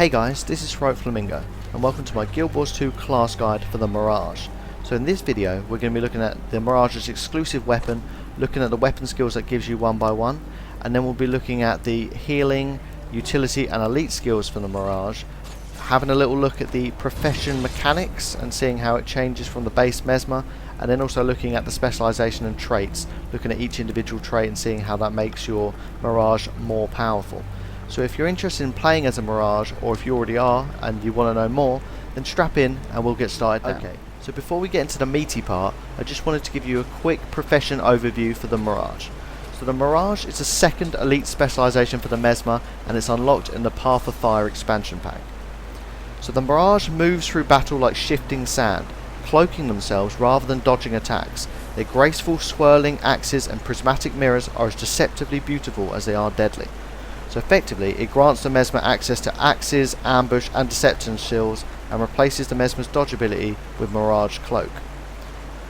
Hey guys, this is Throat Flamingo, and welcome to my Guild Wars 2 class guide for the Mirage. So in this video, we're going to be looking at the Mirage's exclusive weapon, looking at the weapon skills that gives you one by one, and then we'll be looking at the healing, utility and elite skills for the Mirage, having a little look at the profession mechanics and seeing how it changes from the base Mesmer, and then also looking at the specialization and traits, looking at each individual trait and seeing how that makes your Mirage more powerful. So if you're interested in playing as a Mirage, or if you already are and you want to know more, then strap in and we'll get started now. Okay, so before we get into the meaty part, I just wanted to give you a quick profession overview for the Mirage. So the Mirage is a second elite specialization for the Mesmer, and it's unlocked in the Path of Fire expansion pack. So the Mirage moves through battle like shifting sand, cloaking themselves rather than dodging attacks. Their graceful swirling axes and prismatic mirrors are as deceptively beautiful as they are deadly. So effectively, it grants the Mesmer access to axes, ambush and deception skills, and replaces the Mesmer's dodge ability with Mirage Cloak.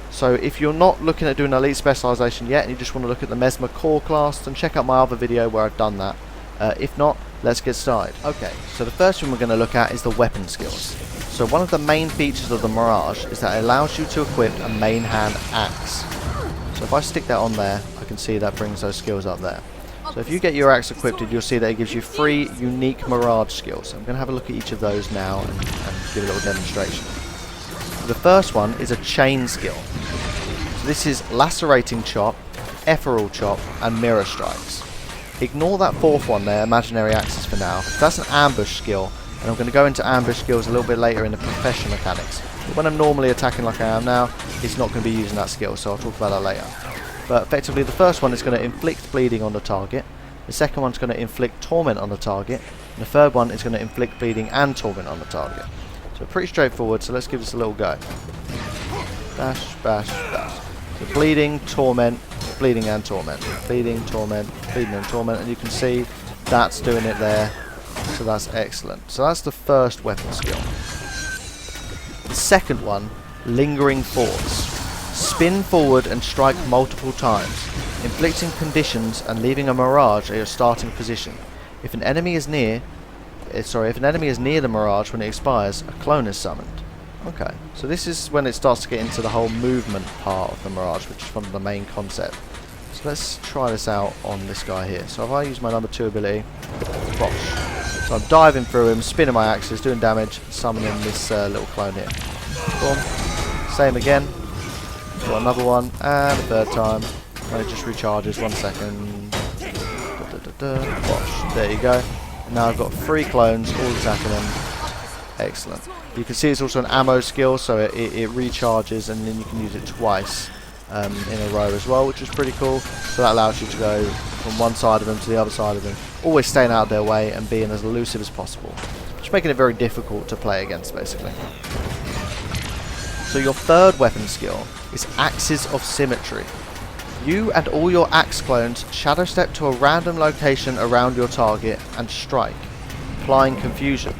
So if you're not looking at doing elite specialization yet and you just want to look at the Mesmer core class, then check out my other video where I've done that. If not, let's get started. Okay, so the first one we're going to look at is the weapon skills. So one of the main features of the Mirage is that it allows you to equip a main hand axe. So if I stick that on there, I can see that brings those skills up there. So if you get your axe equipped, you'll see that it gives you 3 unique Mirage skills. I'm going to have a look at each of those now and give a little demonstration. The first one is a chain skill. So this is Lacerating Chop, Ethereal Chop and Mirror Strikes. Ignore that fourth one there, Imaginary Axes, for now. That's an ambush skill, and I'm going to go into ambush skills a little bit later in the profession mechanics. But when I'm normally attacking like I am now, it's not going to be using that skill, so I'll talk about that later. But effectively the first one is going to inflict bleeding on the target, the second one is going to inflict torment on the target, and the third one is going to inflict bleeding and torment on the target. So pretty straightforward, so let's give this a little go. Bash, bash, bash. So bleeding, torment, bleeding and torment. Bleeding, torment, bleeding and torment, and you can see that's doing it there, so that's excellent. So that's the first weapon skill. The second one, Lingering Force. Spin forward and strike multiple times, inflicting conditions and leaving a Mirage at your starting position. If an enemy is near the Mirage when it expires, a clone is summoned. Okay, so this is when it starts to get into the whole movement part of the Mirage, which is one of the main concept. So let's try this out on this guy here. So if I use my number 2 ability, bosh. So I'm diving through him, spinning my axes, doing damage, summoning this little clone here. Boom. Same again. Got another one, and a third time, and it just recharges. 1 second. Bosh. There you go. And now I've got 3 clones all attacking him. Excellent. You can see it's also an ammo skill, so it recharges, and then you can use it twice in a row as well, which is pretty cool. So that allows you to go from one side of them to the other side of them, always staying out of their way and being as elusive as possible, just making it very difficult to play against, basically. So your third weapon skill is Axes of Symmetry. You and all your axe clones shadow step to a random location around your target and strike, applying confusion.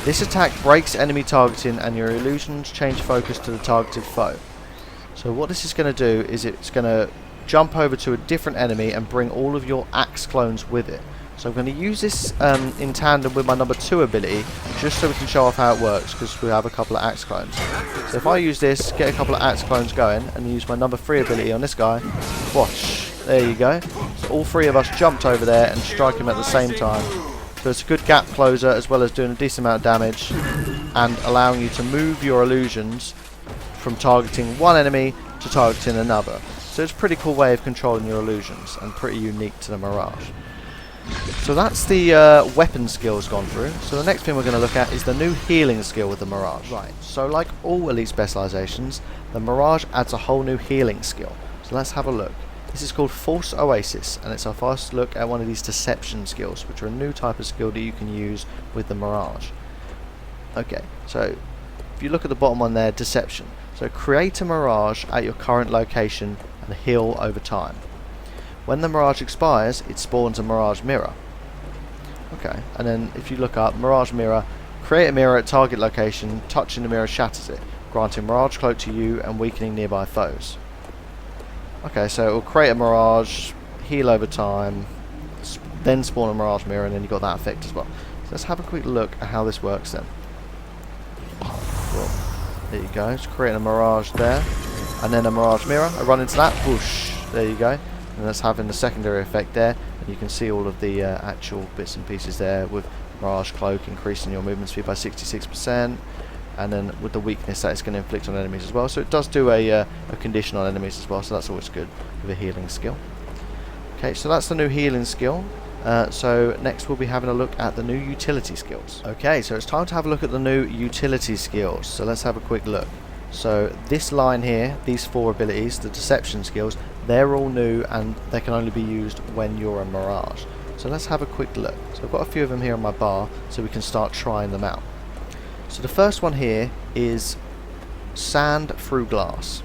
This attack breaks enemy targeting and your illusions change focus to the targeted foe. So what this is going to do is it's going to jump over to a different enemy and bring all of your axe clones with it. So I'm going to use this in tandem with my number 2 ability, just so we can show off how it works, because we have a couple of axe clones. So if I use this, get a couple of axe clones going, and use my number 3 ability on this guy, watch, there you go. So all 3 of us jumped over there and strike him at the same time. So it's a good gap closer, as well as doing a decent amount of damage, and allowing you to move your illusions from targeting one enemy to targeting another. So it's a pretty cool way of controlling your illusions, and pretty unique to the Mirage. So that's the weapon skills gone through. So the next thing we're going to look at is the new healing skill with the Mirage. Right, so like all elite specializations, the Mirage adds a whole new healing skill. So let's have a look. This is called False Oasis, and it's our first look at one of these deception skills, which are a new type of skill that you can use with the Mirage. Okay, so if you look at the bottom one there, Deception. So create a Mirage at your current location and heal over time. When the Mirage expires, it spawns a Mirage Mirror. Okay, and then if you look up Mirage Mirror, create a mirror at target location, touching the mirror shatters it, granting Mirage Cloak to you and weakening nearby foes. Okay, so it will create a Mirage, heal over time, then spawn a Mirage Mirror, and then you've got that effect as well. So let's have a quick look at how this works then. Well, there you go. It's creating a Mirage there. And then a Mirage mirror. I run into that. Whoosh. There you go. And that's having the secondary effect there. And you can see all of the actual bits and pieces there with Mirage Cloak increasing your movement speed by 66%. And then with the weakness that it's going to inflict on enemies as well. So it does do a condition on enemies as well. So that's always good with a healing skill. Okay, so that's the new healing skill. So next we'll be having a look at the new utility skills. Okay, so it's time to have a look at the new utility skills. So let's have a quick look. So this line here, these 4 abilities, the deception skills, they're all new and they can only be used when you're a Mirage. So let's have a quick look. So I've got a few of them here on my bar so we can start trying them out. So the first one here is sand through glass.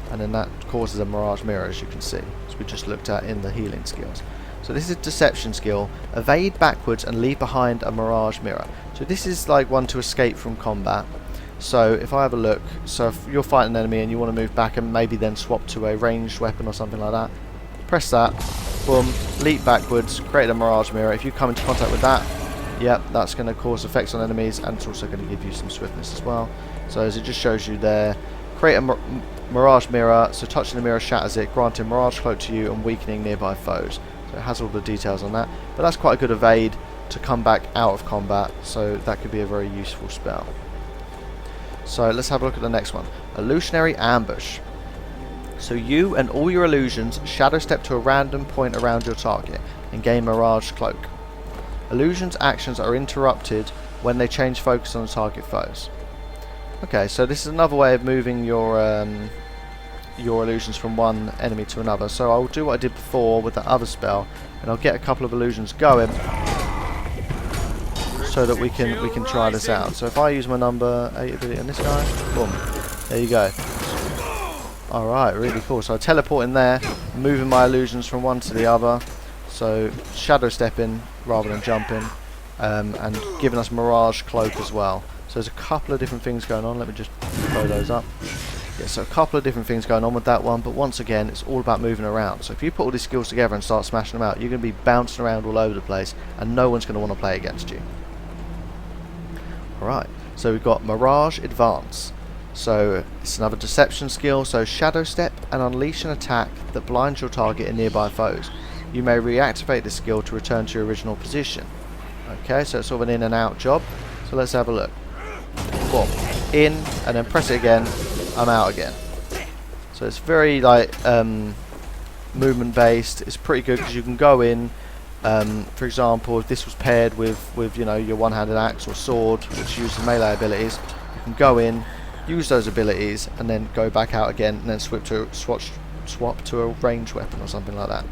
And then that causes a Mirage mirror, as you can see, as we just looked at in the healing skills. So this is deception skill, evade backwards and leave behind a Mirage mirror. So this is like one to escape from combat. So if I have a look, so if you're fighting an enemy and you want to move back and maybe then swap to a ranged weapon or something like that, press that, boom, leap backwards, create a Mirage mirror. If you come into contact with that, yep, that's going to cause effects on enemies and it's also going to give you some swiftness as well. So as it just shows you there, create a Mirage mirror, so touching the mirror shatters it, granting Mirage Cloak to you and weakening nearby foes. So it has all the details on that, but that's quite a good evade to come back out of combat, so that could be a very useful spell. So let's have a look at the next one. Illusionary Ambush. So you and all your illusions shadow step to a random point around your target and gain Mirage Cloak. Illusions' actions are interrupted when they change focus on the target foes. Okay, so this is another way of moving your illusions from one enemy to another. So I'll do what I did before with the other spell, and I'll get a couple of illusions going so that we can try this out. So if I use my number 8 ability on this guy, boom, there you go. Alright, really cool. So I teleport in there, moving my illusions from one to the other. So shadow stepping rather than jumping, and giving us Mirage Cloak as well. So there's a couple of different things going on. Let me just blow those up. Yeah, so a couple of different things going on with that one, but once again, it's all about moving around. So if you put all these skills together and start smashing them out, you're going to be bouncing around all over the place, and no one's going to want to play against you. Alright, so we've got Mirage Advance. So it's another deception skill, so shadow step and unleash an attack that blinds your target and nearby foes. You may reactivate this skill to return to your original position. Okay, so it's sort of an in and out job. So let's have a look. Boom. In, and then press it again, I'm out again. So it's very like movement based. It's pretty good because you can go in, for example, if this was paired with you know, your one-handed axe or sword, which uses melee abilities, you can go in, use those abilities, and then go back out again, and then swap to a ranged weapon or something like that.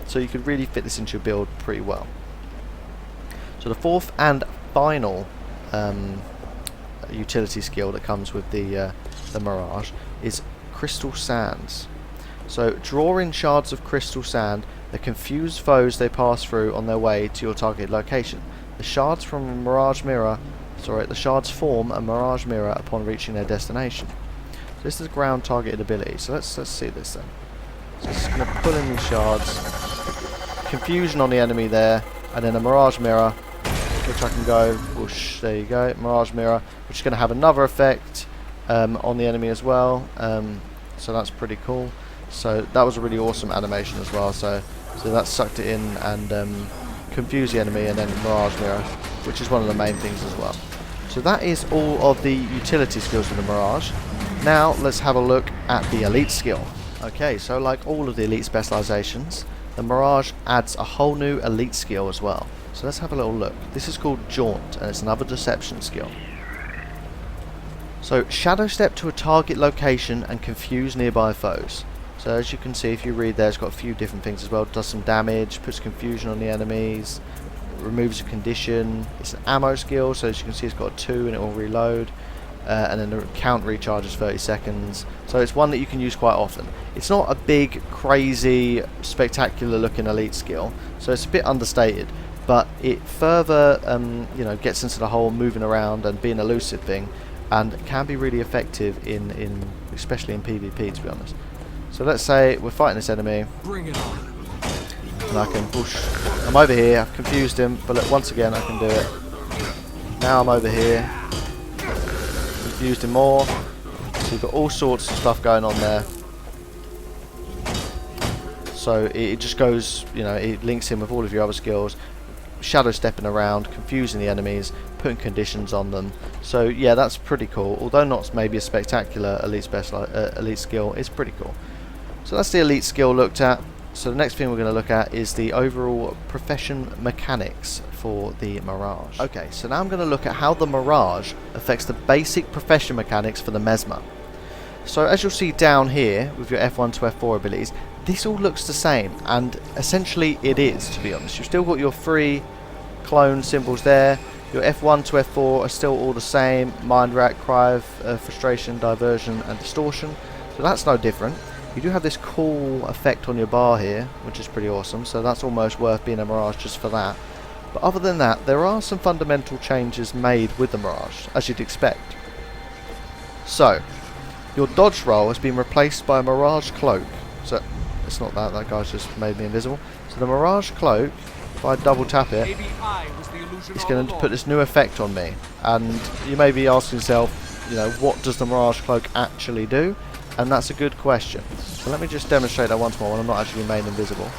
So you could really fit this into your build pretty well. So the fourth and final utility skill that comes with the Mirage is Crystal Sands. So draw in shards of crystal sand that confuse foes they pass through on their way to your target location. The shards form a Mirage mirror upon reaching their destination. So this is ground targeted ability. So let's see this then. So it's going to pull in these shards, confusion on the enemy there, and then a Mirage mirror, which I can go whoosh, there you go, Mirage mirror, which is going to have another effect on the enemy as well. So that's pretty cool. So that was a really awesome animation as well. So that sucked it in and confused the enemy, and then Mirage mirror, which is one of the main things as well. So that is all of the utility skills for the Mirage. Now let's have a look at the elite skill. Okay, so like all of the elite specializations, the Mirage adds a whole new elite skill as well. So let's have a little look. This is called Jaunt, and it's another deception skill. So shadow step to a target location and confuse nearby foes. So as you can see, if you read there, it's got a few different things as well. Does some damage, puts confusion on the enemies, removes a condition. It's an ammo skill, so as you can see, it's got a 2 and it will reload. And then the count recharges 30 seconds. So it's one that you can use quite often. It's not a big, crazy, spectacular looking elite skill, so it's a bit understated. But it further, you know, gets into the whole moving around and being elusive thing, and can be really effective in especially in PvP, to be honest. So let's say we're fighting this enemy. Bring it on. And I can push. I'm over here. I've confused him, but look, once again I can do it. Now I'm over here. We've used him more. So you've got all sorts of stuff going on there. So it just goes, you know, it links in with all of your other skills. Shadow stepping around, confusing the enemies, putting conditions on them. So yeah, that's pretty cool. Although not maybe a spectacular elite skill, it's pretty cool. So that's the elite skill looked at. So the next thing we're going to look at is the overall profession mechanics for the Mirage. Okay, so now I'm going to look at how the Mirage affects the basic profession mechanics for the Mesmer. So as you'll see down here with your F1 to F4 abilities, this all looks the same, and essentially it is, to be honest. You've still got your 3 clone symbols there. Your F1 to F4 are still all the same: Mind Rack, Cry of Frustration, Diversion and Distortion. So that's no different. You do have this cool effect on your bar here, which is pretty awesome, so that's almost worth being a Mirage just for that. But other than that, there are some fundamental changes made with the Mirage, as you'd expect. So, your dodge roll has been replaced by a Mirage Cloak. So, it's not that, that guy's just made me invisible. So the Mirage Cloak, if I double tap it, it's going to put this new effect on me. And you may be asking yourself, you know, what does the Mirage Cloak actually do? And that's a good question. So let me just demonstrate that once more when I'm not actually made invisible.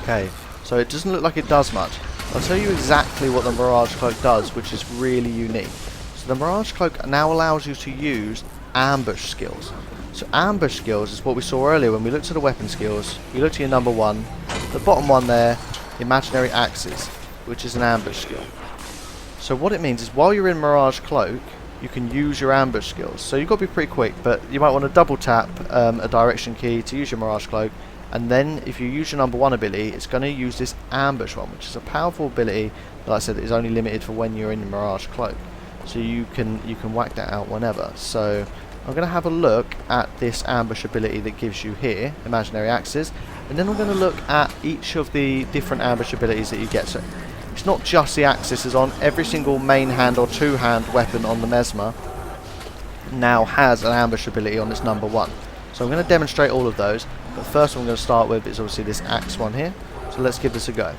Okay, so it doesn't look like it does much. I'll tell you exactly what the Mirage Cloak does, which is really unique. So the Mirage Cloak now allows you to use ambush skills. So ambush skills is what we saw earlier when we looked at the weapon skills. You looked at your number 1, the bottom one there, imaginary axes, which is an ambush skill. So what it means is while you're in Mirage Cloak, you can use your ambush skills. So you've got to be pretty quick, but you might want to double tap a direction key to use your Mirage Cloak, and then if you use your number 1 ability, it's going to use this ambush one, which is a powerful ability, like I said, is only limited for when you're in Mirage Cloak. So you can whack that out whenever. So I'm going to have a look at this ambush ability that gives you here, imaginary axes, and then I'm going to look at each of the different ambush abilities that you get. So it's not just the axis is on. Every single main hand or 2-hand weapon on the Mesmer now has an ambush ability on its number 1. So I'm going to demonstrate all of those, but first one I'm going to start with is obviously this axe one here. So let's give this a go.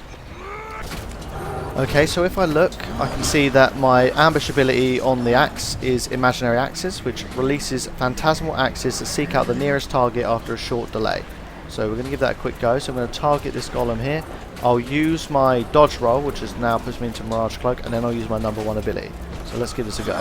Okay, so if I look, I can see that my ambush ability on the axe is imaginary axes, which releases phantasmal axes to seek out the nearest target after a short delay. So we're going to give that a quick go. So I'm going to target this golem here. I'll use my dodge roll, which is now puts me into Mirage Cloak, and then I'll use my number 1 ability. So let's give this a go.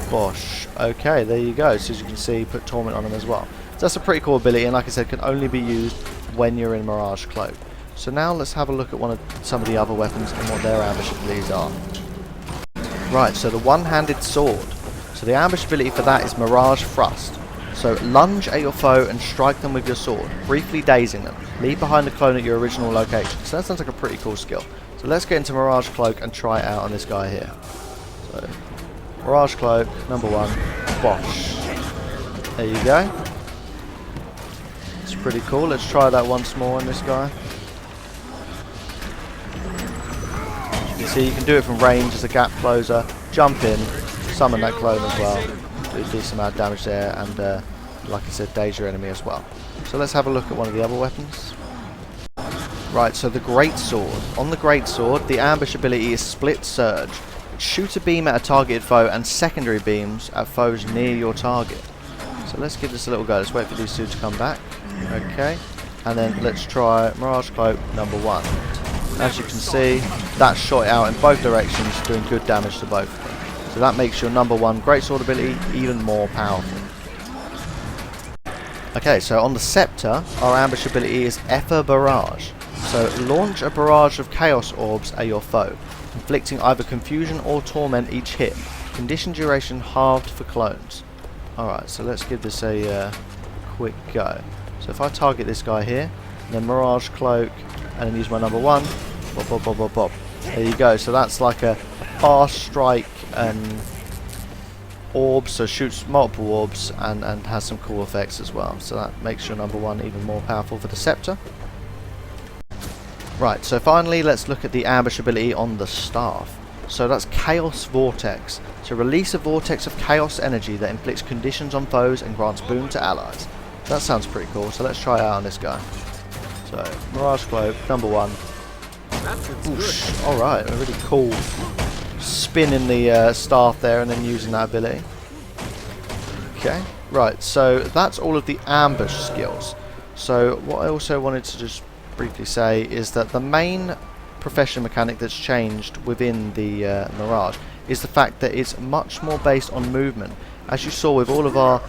Bosh. Okay, there you go. So as you can see, put Torment on him as well. So that's a pretty cool ability, and like I said, can only be used when you're in Mirage Cloak. So now let's have a look at some of the other weapons and what their ambush abilities are. Right, so the one-handed sword. So the ambush ability for that is Mirage Thrust. So lunge at your foe and strike them with your sword, briefly dazing them. Leave behind the clone at your original location. So that sounds like a pretty cool skill. So let's get into Mirage Cloak and try it out on this guy here. So Mirage Cloak, number 1, bosh. There you go. It's pretty cool. Let's try that once more on this guy. You see, you can do it from range as a gap closer, jump in, summon that clone as well, do a decent amount of damage there, and like I said, daze your enemy as well. So let's have a look at one of the other weapons. Right, so the Great Sword. On the Great Sword, the ambush ability is Split Surge, which shoots a beam at a targeted foe and secondary beams at foes near your target. So let's give this a little go. Let's wait for these two to come back. Okay, and then let's try Mirage Cloak number 1. As you can see, that shot out in both directions, doing good damage to both of them. So that makes your number 1 Great Sword ability even more powerful. Okay, so on the Scepter, our ambush ability is Ether Barrage. So launch a barrage of Chaos Orbs at your foe, inflicting either confusion or torment each hit. Condition duration halved for clones. Alright, so let's give this a quick go. So if I target this guy here, then Mirage Cloak, and then use my number 1, bop, bop, bop, bop, bop. There you go. So that's like a fast strike orb, so shoots multiple orbs and has some cool effects as well. So that makes your number 1 even more powerful for the Scepter. Right, so finally let's look at the ambush ability on the Staff. So that's Chaos Vortex. So release a vortex of chaos energy that inflicts conditions on foes and grants boon to allies. That sounds pretty cool, so let's try it out on this guy. So, Mirage Cloak, number 1. Alright, a really cool spin in the staff there and then using that ability. Okay, right, so that's all of the ambush skills. So what I also wanted to just briefly say is that the main profession mechanic that's changed within the Mirage is the fact that it's much more based on movement. As you saw with all of our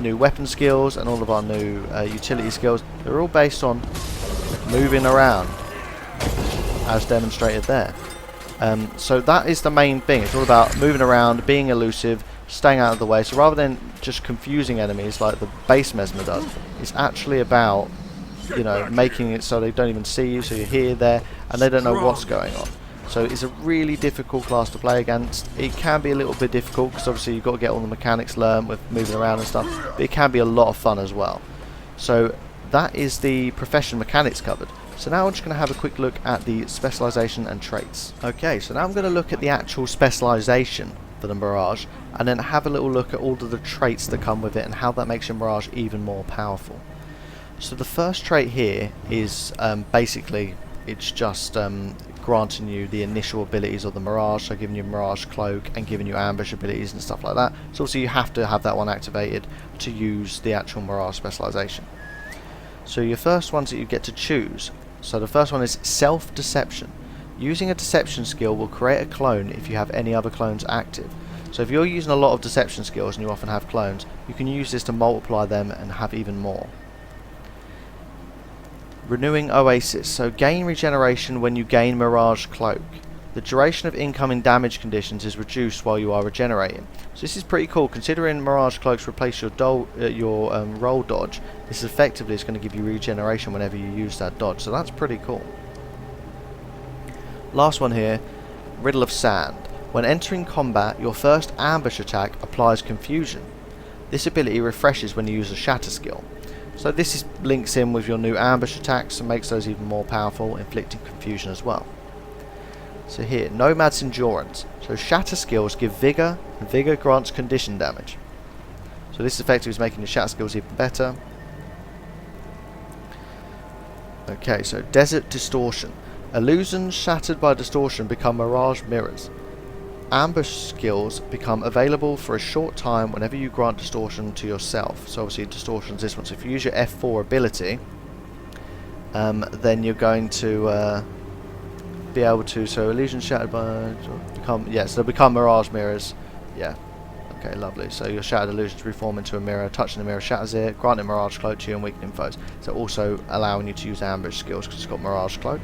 new weapon skills and all of our new utility skills, they're all based on moving around, as demonstrated there. So that is the main thing. It's all about moving around, being elusive, staying out of the way. So rather than just confusing enemies like the base Mesmer does, it's actually about, you know, making it so they don't even see you, so you're here, there, and they don't know what's going on. So it's a really difficult class to play against. It can be a little bit difficult because obviously you've got to get all the mechanics learned with moving around and stuff, but it can be a lot of fun as well. So that is the profession mechanics covered. So now I'm just going to have a quick look at the specialization and traits. Okay, so now I'm going to look at the actual specialization for the Mirage, and then have a little look at all of the traits that come with it and how that makes your Mirage even more powerful. So the first trait here is basically it's just granting you the initial abilities of the Mirage, so giving you Mirage Cloak and giving you ambush abilities and stuff like that. So obviously you have to have that one activated to use the actual Mirage specialization. So your first ones that you get to choose, so the first one is self-deception. Using a deception skill will create a clone if you have any other clones active. So if you're using a lot of deception skills and you often have clones, you can use this to multiply them and have even more. Renewing Oasis, so gain regeneration when you gain Mirage Cloak. The duration of incoming damage conditions is reduced while you are regenerating. So this is pretty cool, considering Mirage Cloaks replace your roll dodge. This effectively is going to give you regeneration whenever you use that dodge, so that's pretty cool. Last one here, Riddle of Sand. When entering combat, your first ambush attack applies confusion. This ability refreshes when you use a shatter skill. So this links in with your new ambush attacks and makes those even more powerful, inflicting confusion as well. So here, Nomad's Endurance. So shatter skills give vigor, and vigor grants condition damage. So this effectively is making your shatter skills even better. Okay, so Desert Distortion. Illusions shattered by distortion become Mirage mirrors. Ambush skills become available for a short time whenever you grant distortion to yourself. So obviously distortion is this one. So if you use your F4 ability, then you're going to be able to. So illusions shattered by become, yeah, so they'll become Mirage mirrors. Yeah. Okay, lovely. So your shattered illusions reform into a mirror. Touching the mirror shatters it, granting Mirage Cloak to you and weakening foes. So also allowing you to use ambush skills because it's got Mirage Cloak.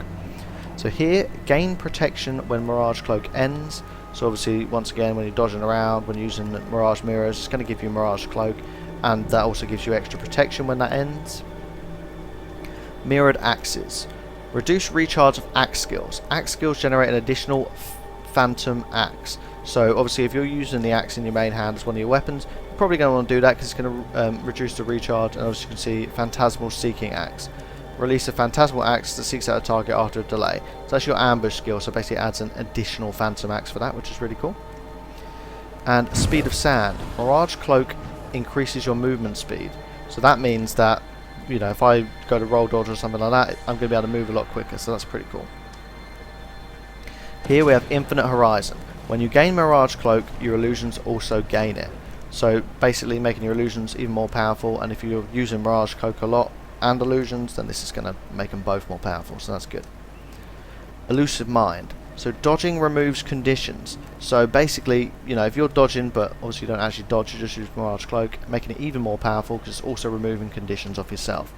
So here, gain protection when Mirage Cloak ends. So obviously, once again, when you're dodging around, when using Mirage mirrors, it's going to give you Mirage Cloak, and that also gives you extra protection when that ends. Mirrored Axes. Reduce recharge of axe skills. Axe skills generate an additional Phantom Axe. So obviously, if you're using the axe in your main hand as one of your weapons, you're probably going to want to do that because it's going to reduce the recharge. And as you can see, Phantasmal Seeking Axe. Release a Phantasmal Axe that seeks out a target after a delay. So that's your ambush skill, so basically it adds an additional Phantom Axe for that, which is really cool. And Speed of Sand. Mirage Cloak increases your movement speed. So that means that, you know, if I go to roll dodge or something like that, I'm going to be able to move a lot quicker, so that's pretty cool. Here we have Infinite Horizon. When you gain Mirage Cloak, your illusions also gain it. So basically making your illusions even more powerful, and if you're using Mirage Cloak a lot, and illusions, then this is going to make them both more powerful, so that's good. Elusive Mind. So dodging removes conditions. So basically, you know, if you're dodging but obviously you don't actually dodge, you just use Mirage Cloak, making it even more powerful because it's also removing conditions off yourself.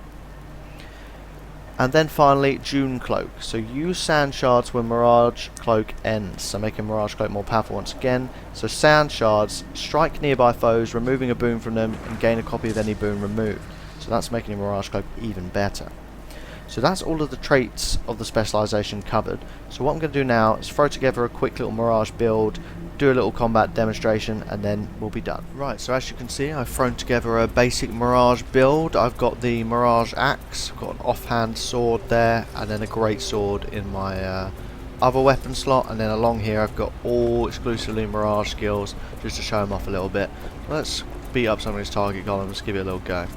And then finally, Dune Cloak. So use Sand Shards when Mirage Cloak ends, so making Mirage Cloak more powerful once again. So Sand Shards strike nearby foes, removing a boon from them, and gain a copy of any boon removed. So that's making your Mirage Cloak even better. So that's all of the traits of the specialization covered. So what I'm going to do now is throw together a quick little Mirage build, do a little combat demonstration, and then we'll be done. Right, so as you can see, I've thrown together a basic Mirage build. I've got the Mirage Axe, I've got an offhand sword there, and then a great sword in my other weapon slot, and then along here I've got all exclusively Mirage skills, just to show them off a little bit. Let's beat up somebody's target column, let's give it a little go.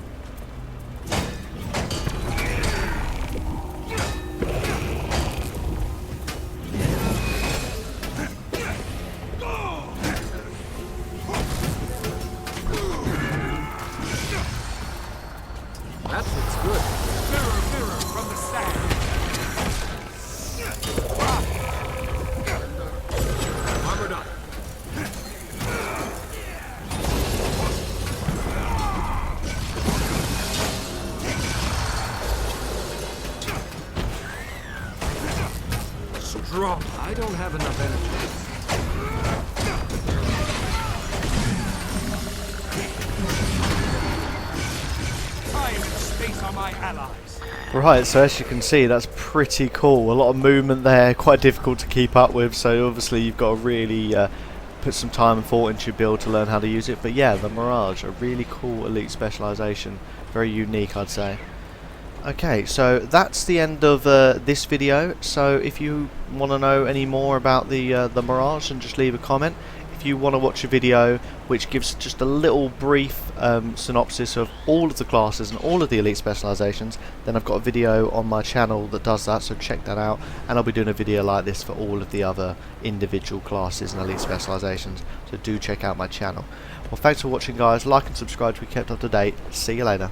strong. I don't have enough energy. Time and space are my allies. Right, so as you can see, that's pretty cool. A lot of movement there, quite difficult to keep up with, so obviously you've got to really put some time and thought into your build to learn how to use it. But yeah, the Mirage, a really cool elite specialization, very unique, I'd say. Okay, so that's the end of this video. So if you want to know any more about the Mirage, then just leave a comment. If you want to watch a video which gives just a little brief synopsis of all of the classes and all of the elite specializations, then I've got a video on my channel that does that, so check that out, and I'll be doing a video like this for all of the other individual classes and elite specializations, so do check out my channel. Well, thanks for watching guys, like and subscribe to be kept up to date. See you later.